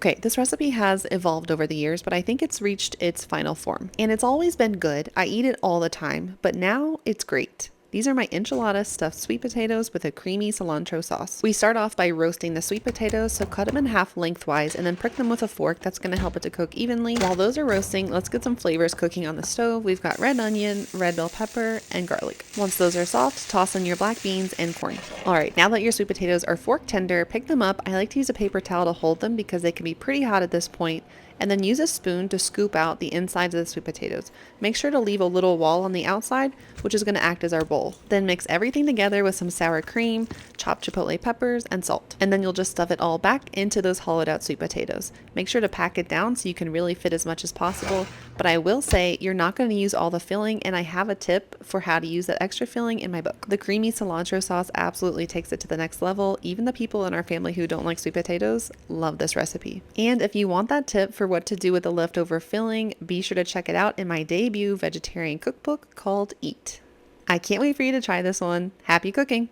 Okay, this recipe has evolved over the years, but I think it's reached its final form. And it's always been good. I eat it all the time, but now it's great. These are my enchilada-stuffed sweet potatoes with a creamy cilantro sauce. We start off by roasting the sweet potatoes, so cut them in half lengthwise and then prick them with a fork. That's going to help it to cook evenly. While those are roasting, let's get some flavors cooking on the stove. We've got red onion, red bell pepper, and garlic. Once those are soft, toss in your black beans and corn. Alright, now that your sweet potatoes are fork tender, pick them up. I like to use a paper towel to hold them because they can be pretty hot at this point. And then use a spoon to scoop out the insides of the sweet potatoes. Make sure to leave a little wall on the outside, which is going to act as our bowl. Then mix everything together with some sour cream, chopped chipotle peppers, and salt. And then you'll just stuff it all back into those hollowed out sweet potatoes. Make sure to pack it down so you can really fit as much as possible. But I will say you're not going to use all the filling, and I have a tip for how to use that extra filling in my book. The creamy cilantro sauce absolutely takes it to the next level. Even the people in our family who don't like sweet potatoes love this recipe. And if you want that tip for what to do with the leftover filling, be sure to check it out in my debut vegetarian cookbook called Eat. I can't wait for you to try this one. Happy cooking!